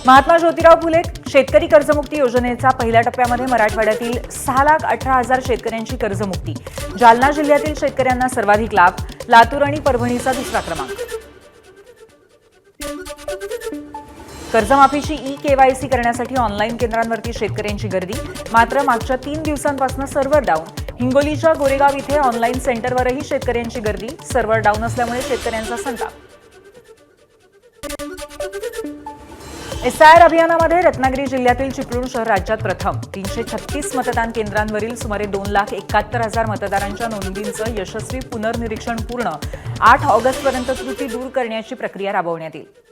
महात्मा ज्योतिराव फुले शेतकरी कर्जमुक्ती योजनेचा पहिल्या टप्प्यामध्ये मराठवाड्यातील 6,18,000 शेतकऱ्यांची कर्जमुक्ती। जालना जिल्ह्यातील शेतकऱ्यांना सर्वाधिक लाभ, लातूर आणि परभणीचा दुसरा क्रमांक। कर्जमाफीची ई-केवायसी करण्यासाठी ऑनलाईन केंद्रांवरती शेतकऱ्यांची गर्दी, मात्र मागच्या 3 दिवसांपासून सर्व्हर डाऊन। हिंगोलीच्या गोरेगाव इथे ऑनलाईन सेंटरवरही शेतकऱ्यांची गर्दी, सर्व्हर डाऊन असल्यामुळे शेतकऱ्यांचा संताप। एसआयआर अभियानामध्ये रत्नागिरी जिल्ह्यातील चिपळूण शहर राज्यात प्रथम। 336 मतदान केंद्रांवरील सुमारे 2,71,000 मतदारांच्या नोंदींचं यशस्वी पुनर्निरीक्षण पूर्ण। 8 ऑगस्टपर्यंत त्रुटी दूर करण्याची प्रक्रिया राबवण्यात येईल।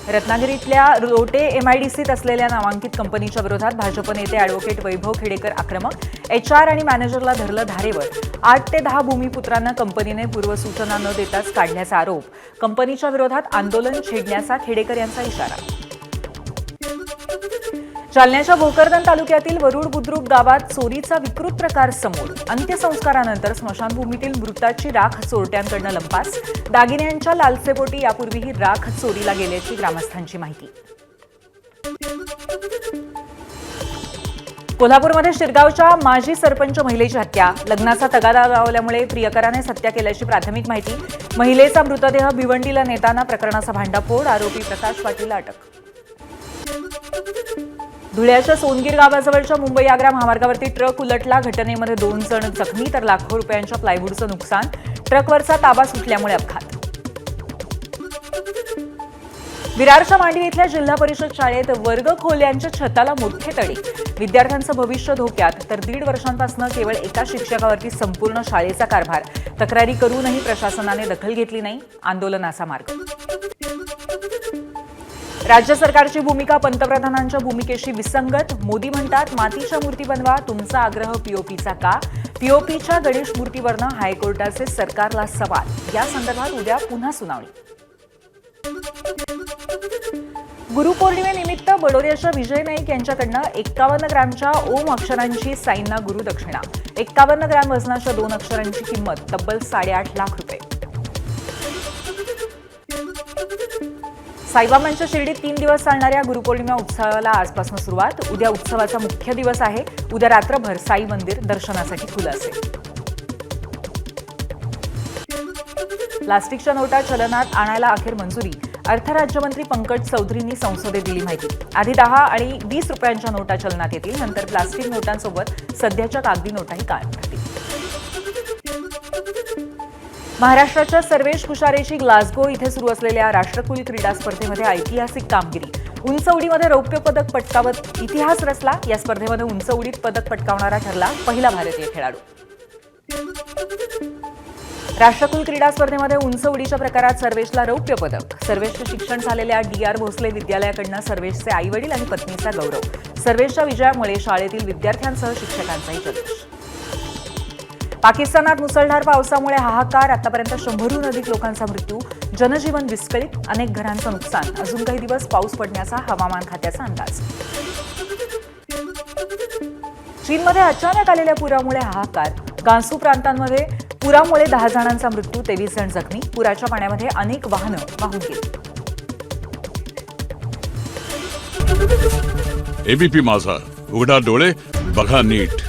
रत्नागिरीतल्या रोटे एमआयडीसीत असलेल्या नामांकित कंपनीच्या विरोधात भाजप नेते अॅडव्होकेट वैभव खेडेकर आक्रमक। एचआर आणि मॅनेजरला धरलं धारेवर। 8 ते 10 भूमिपुत्रांना कंपनीने पूर्वसूचना न देताच काढल्याचा आरोप। कंपनीच्या विरोधात आंदोलन छेडण्याचा खेडेकर यांचा इशारा। जालन्याच्या भोकरदन तालुक्यातील वरुड बुद्रुक गावात चोरीचा विकृत प्रकार समोर। अंत्यसंस्कारानंतर स्मशानभूमीतील मृताची राख चोरट्यांकडून लंपास। दागिन्यांच्या लालसेपोटी यापूर्वीही राख चोरीला गेल्याची ग्रामस्थांची माहिती। कोल्हापूरमध्ये शिरगावच्या माजी सरपंच महिलेची हत्या। लग्नाचा तगादा लावल्यामुळे प्रियकराने हत्या केल्याची प्राथमिक माहिती। महिलेचा मृतदेह भिवंडीला नेताना प्रकरणाचा भांडाफोड। आरोपी प्रकाश पाटीलला अटक। धुळ्याच्या सोनगीर गावाजवळच्या मुंबई-आग्रा महामार्गावरती ट्रक उलटला। घटनेमध्ये 2 जण जखमी तर लाखो रुपयांच्या प्लायवूडचं नुकसान। ट्रकवरचा ताबा सुटल्यामुळे अपघात। विरारच्या मांडवी इथल्या जिल्हा परिषद शाळेत वर्ग खोल्यांच्या छताला मोठे तडे। विद्यार्थ्यांचं भविष्य धोक्यात तर 1.5 वर्षांपासून केवळ एका शिक्षकावरती संपूर्ण शाळेचा कारभार। तक्रारी करूनही प्रशासनाने दखल घेतली नाही। आंदोलनाचा मार्ग। राज्य सरकारची भूमिका पंतप्रधानांच्या भूमिकेशी विसंगत। मोदी म्हणतात मातीच्या मूर्ती बनवा, तुमचा आग्रह पीओपीचा का? पीओपीच्या गणेश मूर्तीवरनं हायकोर्टाचे सरकारला सवाल। या संदर्भात उद्या पुन्हा सुनावणी। गुरुपौर्णिमेनिमित्त बडोद्याच्या विजय नाईक यांच्याकडनं 51 ग्रॅमच्या ओम अक्षरांची साईंना गुरुदक्षिणा। 51 ग्रॅम वजनाच्या 2 अक्षरांची किंमत तब्बल 8.5 लाख रुपये। साईबाबांच्या शिर्डीत 3 दिवस चालणाऱ्या गुरुपौर्णिमा उत्सवाला आजपासून सुरुवात। उद्या उत्सवाचा मुख्य दिवस आहे। उद्या रात्रभर साई मंदिर दर्शनासाठी खुलं असेल। प्लास्टिकच्या नोटा चलनात आणायला अखेर मंजुरी। अर्थ राज्यमंत्री पंकज चौधरींनी संसदेत दिली माहिती। आधी 10 आणि 20 रुपयांच्या नोटा चलनात येतील, नंतर प्लास्टिक नोटांसोबत सध्याच्या कागदी नोटाही कायम राहतील। महाराष्ट्राच्या सर्वेश खुशारेची ग्लासगो इथे सुरू असलेल्या राष्ट्रकुल क्रीडा स्पर्धेमध्ये ऐतिहासिक कामगिरी। उंच उडीमध्ये रौप्य पदक पटकावत इतिहास रचला। या स्पर्धेमध्ये उंच उडीत पदक पटकावणारा ठरला पहिला भारतीय खेळाडू। राष्ट्रकुल क्रीडा स्पर्धेमध्ये उंच उडीच्या प्रकारात सर्वेशला रौप्य पदक। सर्वेशचे शिक्षण झालेल्या DR भोसले विद्यालयाकडनं सर्वेशचे आईवडील आणि पत्नीचा गौरव। सर्वेशच्या विजयामुळे शाळेतील विद्यार्थ्यांसह शिक्षकांचाही जल्लोष। पाकिस्तानात मुसळधार पावसामुळे हाहाकार। आतापर्यंत 100हून अधिक लोकांचा मृत्यू। जनजीवन विस्कळीत, अनेक घरांचं नुकसान। अजून काही दिवस पाऊस पडण्याचा हवामान खात्याचा अंदाज। चीनमध्ये अचानक आलेल्या पुरामुळे हाहाकार। गान्सू प्रांतांमध्ये पुरामुळे 10 जणांचा मृत्यू, 23 जण जखमी। पुराच्या पाण्यामध्ये अनेक वाहनं वाहून गेली। एबीपी माझा, उघडा डोळे बघा नीट।